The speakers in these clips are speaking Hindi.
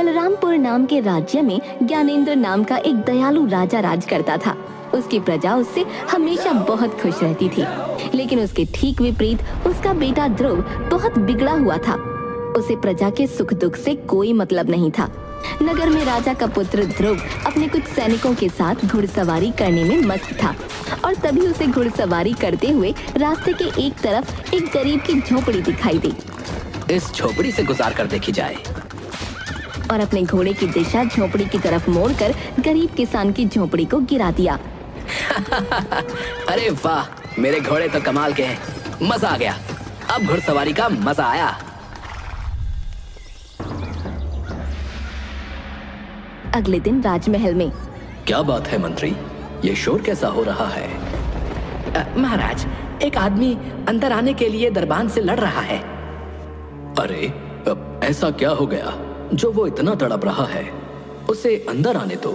बलरामपुर नाम के राज्य में ज्ञानेंद्र नाम का एक दयालु राजा राज करता था। उसकी प्रजा उससे हमेशा बहुत खुश रहती थी, लेकिन उसके ठीक विपरीत उसका बेटा ध्रुव बहुत बिगड़ा हुआ था। उसे प्रजा के सुख दुख से कोई मतलब नहीं था। नगर में राजा का पुत्र ध्रुव अपने कुछ सैनिकों के साथ घुड़सवारी करने में मस्त था और तभी उसे घुड़सवारी करते हुए रास्ते के एक तरफ एक गरीब की झोपड़ी दिखाई दी। इस झोपड़ी से गुजार कर देखी जाए। और अपने घोड़े की दिशा झोपड़ी की तरफ मोड़कर गरीब किसान की झोपड़ी को गिरा दिया। अरे वाह, मेरे घोड़े तो कमाल के हैं, मजा आ गया। अब घुड़सवारी का मजा आया। अगले दिन राजमहल में। क्या बात है मंत्री, ये शोर कैसा हो रहा है? महाराज, एक आदमी अंदर आने के लिए दरबान से लड़ रहा है। अरे, अब ऐसा क्या हो गया जो वो इतना तड़प रहा है? उसे अंदर आने दो।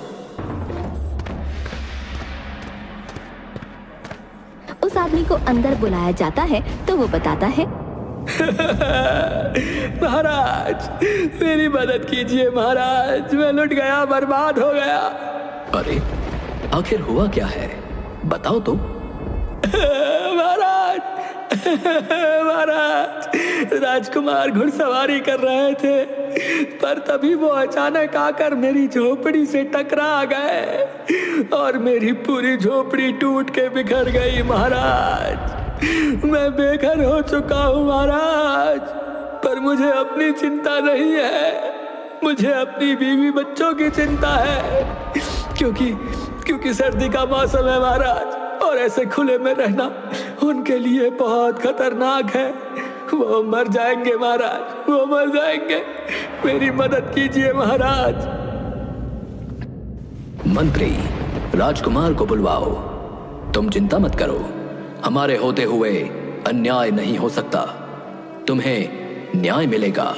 उस आदमी को अंदर बुलाया जाता है तो वो बताता है, महाराज, मेरी मदद कीजिए महाराज, मैं लुट गया, बर्बाद हो गया। अरे, आखिर हुआ क्या है, बताओ तो। महाराज, महाराज, राजकुमार घुड़सवारी कर रहे थे, पर तभी वो अचानक आकर मेरी झोपड़ी से टकरा गए और मेरी पूरी झोपड़ी टूट के बिखर गई। महाराज, मैं बेघर हो चुका हूँ महाराज, पर मुझे अपनी चिंता नहीं है, मुझे अपनी बीवी बच्चों की चिंता है, क्योंकि सर्दी का मौसम है महाराज, और ऐसे खुले में रहना उनके लिए बहुत खतरनाक है। वो मर जाएंगे महाराज, वो मर जाएंगे, मेरी मदद कीजिए महाराज। मंत्री, राजकुमार को बुलवाओ। तुम चिंता मत करो, हमारे होते हुए अन्याय नहीं हो सकता, तुम्हें न्याय मिलेगा।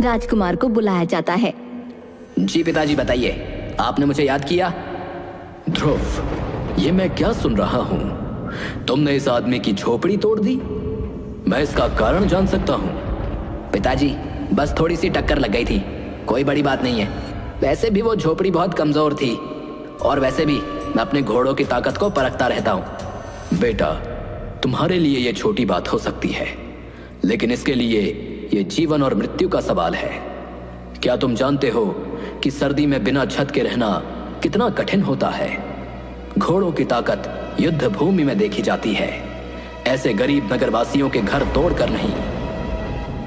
राजकुमार को बुलाया जाता है। जी पिताजी, बताइए, आपने मुझे याद किया। ध्रुव, ये मैं क्या सुन रहा हूं? तुमने इस आदमी की झोपड़ी तोड़ दी? मैं इसका कारण जान सकता हूं? पिताजी, बस थोड़ी सी टक्कर लग गई थी, कोई बड़ी बात नहीं है। वैसे भी वो झोपड़ी बहुत कमजोर थी, और वैसे भी मैं अपने घोड़ों की ताकत को परखता रहता हूं। बेटा, तुम्हारे लिए ये छोटी बात हो सकती है, लेकिन इसके लिए ये जीवन और मृत्यु का सवाल है। क्या तुम जानते हो कि सर्दी में बिना छत के रहना कितना कठिन होता है? घोड़ों की ताकत युद्ध भूमि में देखी जाती है, ऐसे गरीब नगरवासियों के घर तोड़कर नहीं।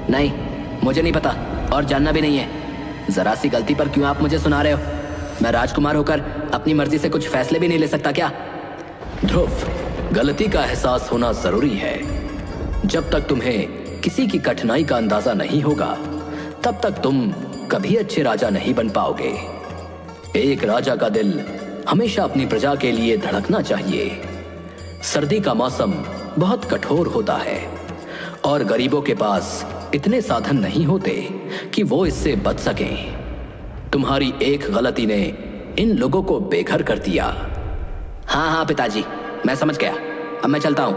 नहीं, मुझे नहीं पता और जानना भी नहीं है। जरा सी गलती पर क्यों आप मुझे सुना रहे हो? मैं राजकुमार होकर अपनी मर्जी से कुछ फैसले भी नहीं ले सकता क्या? ध्रुव, गलती का एहसास होना जरूरी है। जब तक तुम्हें किसी की कठिनाई का अंदाजा नहीं होगा, तब तक तुम कभी अच्छे राजा नहीं बन पाओगे। एक राजा का दिल हमेशा अपनी प्रजा के लिए धड़कना चाहिए। सर्दी का मौसम बहुत कठोर होता है और गरीबों के पास इतने साधन नहीं होते कि वो इससे बच सकें। तुम्हारी एक गलती ने इन लोगों को बेघर कर दिया। हाँ हाँ पिताजी, मैं समझ गया, अब मैं चलता हूँ।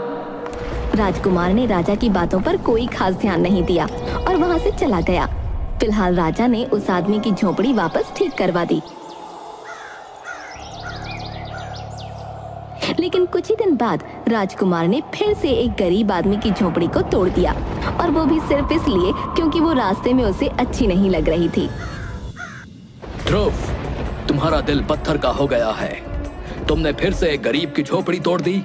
राजकुमार ने राजा की बातों पर कोई खास ध्यान नहीं दिया और वहां से चला गया। फिलहाल राजा ने उस आदमी की झोपड़ी वापस ठीक करवा दी। लेकिन कुछ ही दिन बाद राजकुमार ने फिर से एक गरीब आदमी की झोपड़ी को तोड़ दिया, और वो भी सिर्फ इसलिए क्योंकि वो रास्ते में उसे अच्छी नहीं लग रही थी। ध्रुव, तुम्हारा दिल पत्थर का हो गया है। तुमने फिर से एक गरीब की झोपड़ी तोड़ दी।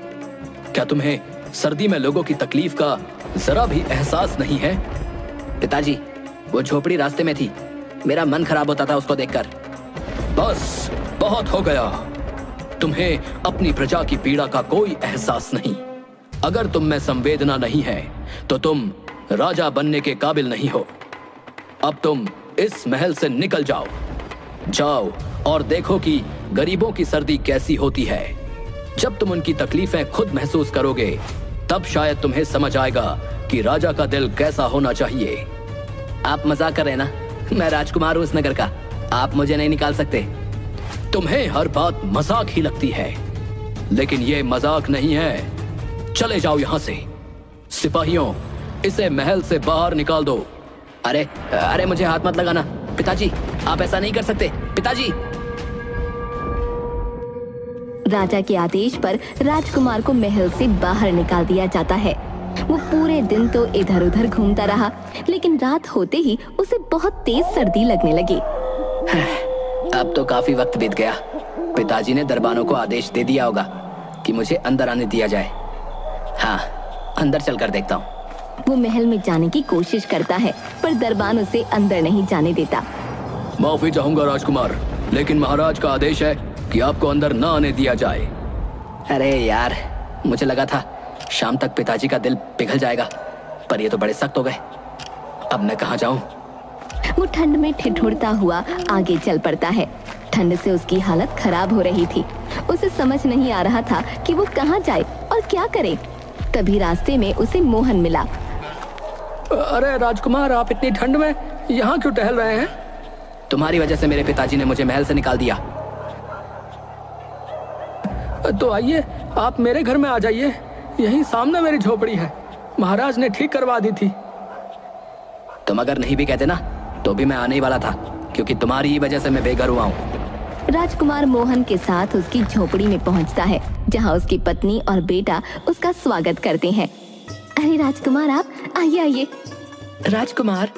क्या तुम्हें सर्दी में लोगों की तकलीफ का जरा भी एहसास नहीं है? पिताजी, वो झोपड़ी रास्ते में थी, मेरा मन खराब होता था उसको देखकर। बस, बहुत हो गया। तुम्हें अपनी प्रजा की पीड़ा का कोई एहसास नहीं। अगर तुम में संवेदना नहीं है तो तुम राजा बनने के काबिल नहीं हो। अब तुम इस महल से निकल जाओ। जाओ और देखो कि गरीबों की सर्दी कैसी होती है। जब तुम उनकी तकलीफें खुद महसूस करोगे, तब शायद तुम्हें समझ आएगा कि राजा का दिल कैसा होना चाहिए। आप मजाक कर रहे हैं ना? मैं राजकुमार हूं इस नगर का, आप मुझे नहीं निकाल सकते। तुम्हें हर बात मजाक ही लगती है, लेकिन ये मजाक नहीं है। चले जाओ यहां से। सिपाहियों, इसे महल से बाहर निकाल दो। अरे अरे मुझे हाथ मत लगाना पिताजी, आप ऐसा नहीं कर सकते पिताजी। राजा के आदेश पर राजकुमार को महल से बाहर निकाल दिया जाता है। वो पूरे दिन तो इधर उधर घूमता रहा, लेकिन रात होते ही उसे बहुत तेज सर्दी लगने लगी। अब तो काफी वक्त बीत गया। पिताजी ने दरबानों को आदेश दे दिया होगा कि मुझे अंदर आने दिया जाए। हाँ, अंदर चलकर देखता हूँ। वो महल में जाने की कोशिश करता है, पर दरबान उसे अंदर नहीं जाने देता। माफी चाहूंगा राजकुमार, लेकिन महाराज का आदेश है कि आपको अंदर न आने दिया जाए। अरे यार, मुझे लगा था शाम तक पिताजी का दिल पिघल जाएगा, पर ये तो बड़े सख्त हो गए। अब मैं कहाँ जाऊँ? वो ठंड में ठिठुरता हुआ आगे चल पड़ता है। ठंड से उसकी हालत खराब हो रही थी। उसे समझ नहीं आ रहा था कि वो कहाँ जाए और क्या करे। तभी रास्ते में उसे मोहन मिला। अरे राजकुमार, आप इतनी ठंड में यहाँ क्यों टहल रहे हैं? तुम्हारी वजह से मेरे पिताजी ने मुझे महल से निकाल दिया। तो आइए, आप मेरे घर में आ जाइए। यहीं सामने मेरी झोपड़ी है, महाराज ने ठीक करवा दी थी। तुम अगर नहीं भी कहते ना, तो भी मैं आने ही वाला था, क्योंकि तुम्हारी ही वजह से मैं बेघर हुआ हूँ। राजकुमार मोहन के साथ उसकी झोपड़ी में पहुंचता है, जहां उसकी पत्नी और बेटा उसका स्वागत करते हैं। अरे राजकुमार, आप आइए आइए। राजकुमार,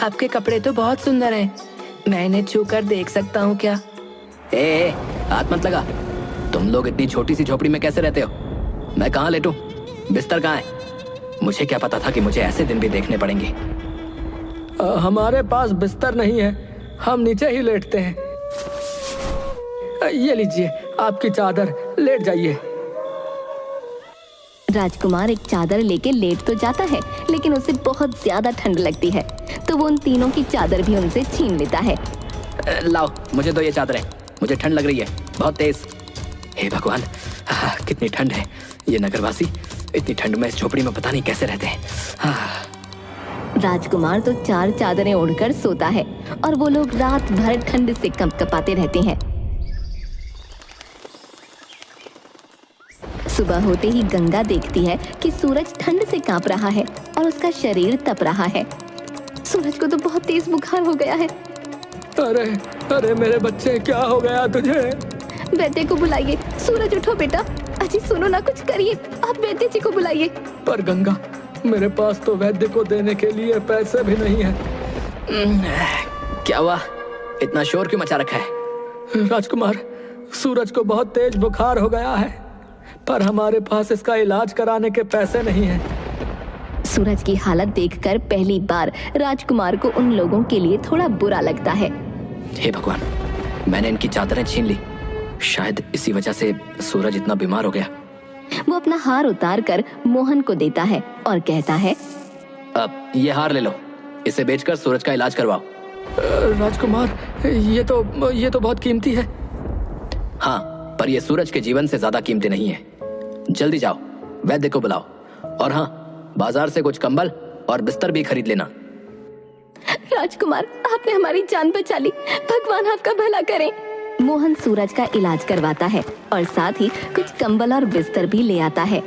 आपके कपड़े तो बहुत सुंदर हैं। मैं इन्हें छूकर देख सकता हूँ क्या? ए, हाथ मत लगा। तुम लोग इतनी छोटी सी झोपड़ी में कैसे रहते हो? मैं कहाँ लेटूं? बिस्तर कहाँ है? मुझे क्या पता था कि मुझे ऐसे दिन भी देखने पड़ेंगे। हमारे पास बिस्तर नहीं है, हम नीचे ही लेटते हैं। ये लीजिए आपकी चादर, लेट जाइए। राजकुमार एक चादर लेके लेट तो जाता है, लेकिन उसे बहुत ज्यादा ठंड लगती है, तो वो उन तीनों की चादर भी उनसे छीन लेता है। लाओ, मुझे दो ये चादरें, मुझे ठंड लग रही है बहुत तेज। हे भगवान, कितनी ठंड है। ये नगरवासी इतनी ठंड में इस झोपड़ी में पता नहीं कैसे रहते हैं। राजकुमार तो 4 चादरें ओढ़कर सोता है और वो लोग रात भर ठंड से कंपकपाते रहते हैं। सुबह होते ही गंगा देखती है कि सूरज ठंड से कांप रहा है और उसका शरीर तप रहा है। सूरज को तो बहुत तेज बुखार हो गया है। अरे अरे मेरे बच्चे, क्या हो गया तुझे? वैद्य को बुलाइए। सूरज उठो बेटा। अजी सुनो ना, कुछ करिए, आप वैद्य जी को बुलाइए। पर गंगा, मेरे पास तो वैद्य को देने के लिए पैसे भी नहीं है। क्या हुआ? इतना शोर क्यों मचा रखा है? राजकुमार, सूरज को बहुत तेज बुखार हो गया है, पर हमारे पास इसका इलाज कराने के पैसे नहीं हैं। सूरज की हालत देखकर पहली बार राजकुमार को उन लोगों के लिए थोड़ा बुरा लगता है। हे भगवान, मैंने इनकी चादरें छीन ली। शायद इसी वजह से सूरज इतना बीमार हो गया। वो अपना हार उतार कर मोहन को देता है और कहता है, अब ये हार ले लो, इसे बेचकर सूरज का इलाज करवाओ। राजकुमार, ये तो बहुत कीमती है। हाँ, पर ये सूरज के जीवन से ज्यादा कीमती नहीं है। जल्दी जाओ, वैद्य को बुलाओ, और हाँ, बाजार से कुछ कंबल और बिस्तर भी खरीद लेना। राजकुमार, आपने हमारी जान बचा ली, भगवान आपका भला करे। मोहन सूरज का इलाज करवाता है और साथ ही कुछ कंबल और बिस्तर भी ले आता है।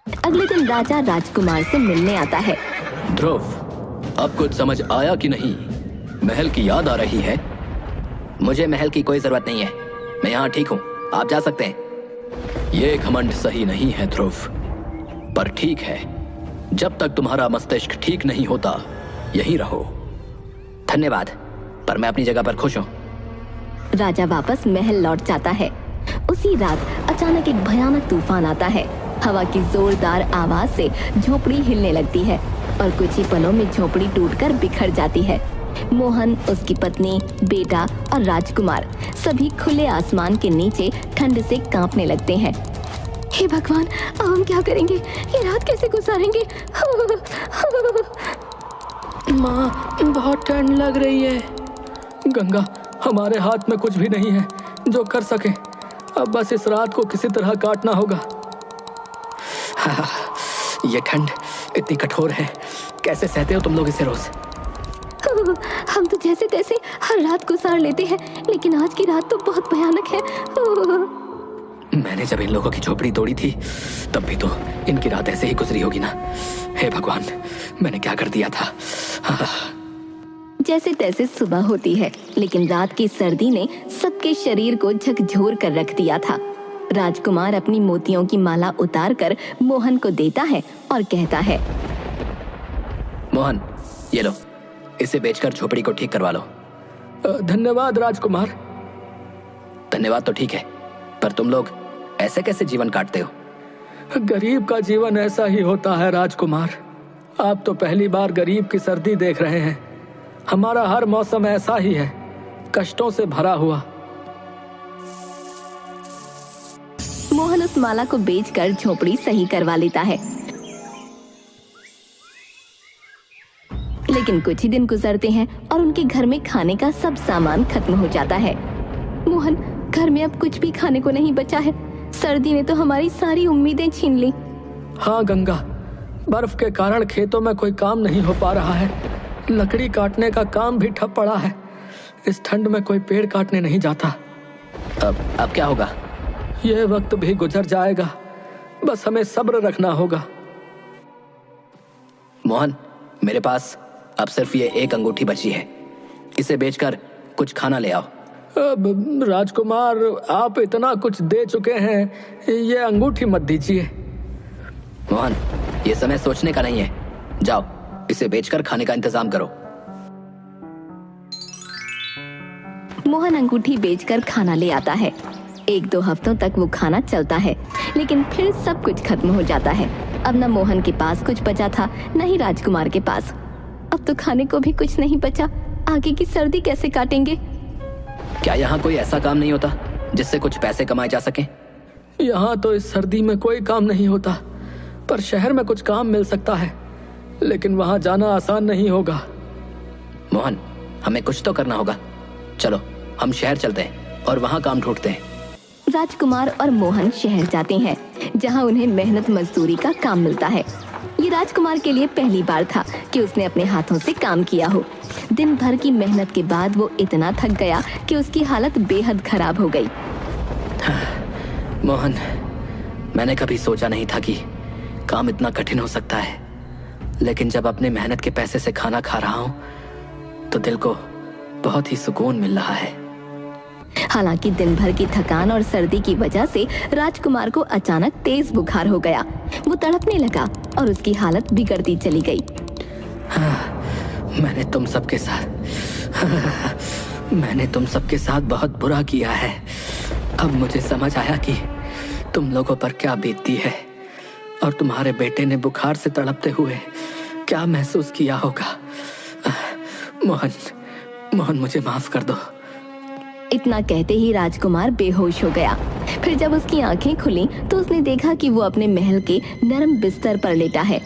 अगले दिन राजा राजकुमार से मिलने आता है। ध्रुव, अब कुछ समझ आया कि नहीं? महल की याद आ रही है? मुझे महल की कोई जरूरत नहीं है, मैं यहाँ ठीक हूँ, आप जा सकते हैं। ये घमंड सही नहीं है ध्रुव, पर ठीक है, जब तक तुम्हारा मस्तिष्क ठीक नहीं होता यहीं रहो। धन्यवाद, पर मैं अपनी जगह पर खुश हूँ। राजा वापस महल लौट जाता है। उसी रात अचानक एक भयानक तूफान आता है। हवा की जोरदार आवाज से झोपड़ी हिलने लगती है और कुछ ही पलों में झोपड़ी टूटकर बिखर जाती है। मोहन, उसकी पत्नी, बेटा और राजकुमार सभी खुले आसमान के नीचे ठंड से कांपने लगते हैं। हे भगवान, अब हम क्या करेंगे? ये रात कैसे गुजारेंगे? माँ, बहुत ठंड लग रही है। गंगा, हमारे हाथ में कुछ भी नहीं है जो कर सके। अब बस इस रात को किसी तरह काटना होगा। ये ठंड इतनी कठोर है, कैसे सहते हो तुम लोग इसे रोज? हम तो जैसे तैसे हर रात गुजार लेते हैं, लेकिन आज की रात तो बहुत भयानक है। मैंने जब इन लोगों की झोपड़ी तोड़ी थी तब भी तो इनकी रात ऐसे ही गुजरी होगी ना। हे भगवान, मैंने क्या कर दिया था। जैसे तैसे सुबह होती है, लेकिन रात की सर्दी ने सबके शरीर को झकझोर कर रख दिया था। राजकुमार अपनी मोतियों की माला उतारकर मोहन को देता है और कहता है, मोहन, ये लो, इसे बेचकर झोपड़ी को ठीक करवा लो। धन्यवाद राजकुमार। धन्यवाद तो ठीक है, पर तुम लोग ऐसे कैसे जीवन काटते हो? गरीब का जीवन ऐसा ही होता है राजकुमार। आप तो पहली बार गरीब की सर्दी देख रहे हैं। हमारा हर मौसम ऐसा ही है, कष्टों से भरा हुआ। मोहन उस माला को बेचकर झोपड़ी सही करवा लेता है। लेकिन कुछ ही दिन गुजरते हैं और उनके घर में खाने का सब सामान खत्म हो जाता है। मोहन, घर में अब कुछ भी खाने को नहीं बचा है। सर्दी ने तो हमारी सारी उम्मीदें छीन ली। हाँ गंगा, बर्फ के कारण खेतों में कोई काम नहीं हो पा रहा है। लकड़ी काटने का काम भी ठप पड़ा है। इस ठंड में कोई पेड़ काटने नहीं जाता। अब क्या होगा? यह वक्त भी गुजर जाएगा, बस हमें सब्र रखना होगा। मोहन, मेरे पास अब सिर्फ ये एक अंगूठी बची है, इसे बेचकर कुछ खाना ले आओ। अब राजकुमार, आप इतना कुछ दे चुके हैं, ये अंगूठी मत दीजिए। मोहन, ये समय सोचने का नहीं है, जाओ इसे बेचकर खाने का इंतजाम करो। मोहन अंगूठी बेचकर खाना ले आता है। 1-2 हफ्तों तक वो खाना चलता है, लेकिन फिर सब कुछ खत्म हो जाता है। अब न मोहन के पास कुछ बचा था, न ही राजकुमार के पास। अब तो खाने को भी कुछ नहीं बचा। आगे की सर्दी कैसे काटेंगे? क्या यहाँ कोई ऐसा काम नहीं होता जिससे कुछ पैसे कमाए जा सके? यहाँ तो इस सर्दी में कोई काम नहीं होता, पर शहर में कुछ काम मिल सकता है, लेकिन वहाँ जाना आसान नहीं होगा। मोहन, हमें कुछ तो करना होगा। चलो हम शहर चलते हैं और वहाँ काम ढूंढते हैं। राजकुमार और मोहन शहर जाते हैं, जहाँ उन्हें मेहनत मजदूरी का काम मिलता है। ये राजकुमार के लिए पहली बार था कि उसने अपने हाथों से काम किया हो। दिन भर की मेहनत के बाद वो इतना थक गया कि उसकी हालत बेहद खराब हो गई। मोहन, मैंने कभी सोचा नहीं था कि काम इतना कठिन हो सकता है, लेकिन जब अपने मेहनत के पैसे से खाना खा रहा हूँ तो दिल को बहुत ही सुकून मिल रहा है। हालांकि दिन भर की थकान और सर्दी की वजह से राजकुमार को अचानक तेज बुखार हो गया। वो तड़पने लगा और उसकी हालत बिगड़ती चली गई। मैंने तुम सबके साथ बहुत बुरा किया है। अब मुझे समझ आया कि तुम लोगों पर क्या बीतती है और तुम्हारे बेटे ने बुखार से तड़पते हुए क्या महसूस किया होगा। मोहन, मुझे माफ कर दो। इतना कहते ही राजकुमार बेहोश हो गया। फिर जब उसकी आंखें खुली तो उसने देखा कि वो अपने महल के नरम बिस्तर पर लेटा है।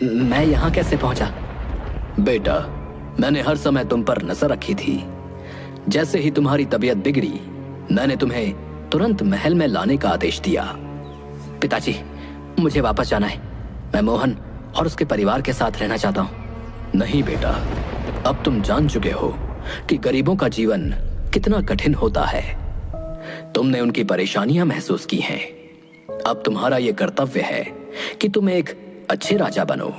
मैं यहाँ कैसे पहुँचा? बेटा, मैंने हर समय तुम पर नजर रखी थी। जैसे ही तुम्हारी तबीयत बिगड़ी, मैंने तुम्हें तुरंत महल में लाने का आदेश दिया। पिताजी, मुझे वापस जाना है। मैं मोहन और उसके परिवार के साथ रहना चाहता हूँ। नहीं बेटा, अब तुम जान चुके हो कि गरीबों का जीवन कितना कठिन होता है। तुमने उनकी परेशानियां महसूस की हैं। अब तुम्हारा यह कर्तव्य है कि तुम एक अच्छे राजा बनो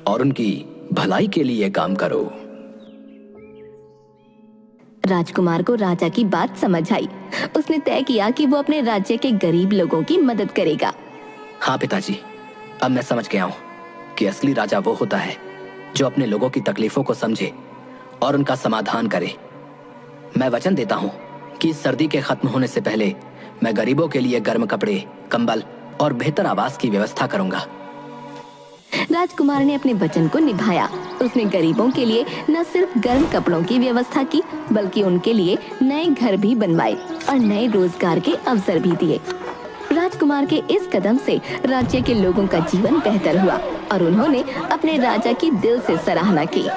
और उनकी भलाई के लिए काम करो। राजकुमार को राजा की बात समझ आई। उसने तय किया कि वो अपने राज्य के गरीब लोगों की मदद करेगा। हाँ पिताजी, अब मैं समझ गया हूँ कि असली राजा वो होता है जो अपने लोगों की तकलीफों को समझे और उनका समाधान करे। मैं वचन देता हूँ कि इस सर्दी के खत्म होने से पहले मैं गरीबों के लिए गर्म कपड़े, कंबल और बेहतर आवास की व्यवस्था करूंगा। राजकुमार ने अपने वचन को निभाया। उसने गरीबों के लिए न सिर्फ गर्म कपड़ों की व्यवस्था की, बल्कि उनके लिए नए घर भी बनवाए और नए रोजगार के अवसर भी दिए। राजकुमार के इस कदम से राज्य के लोगों का जीवन बेहतर हुआ और उन्होंने अपने राजा की दिल से सराहना की।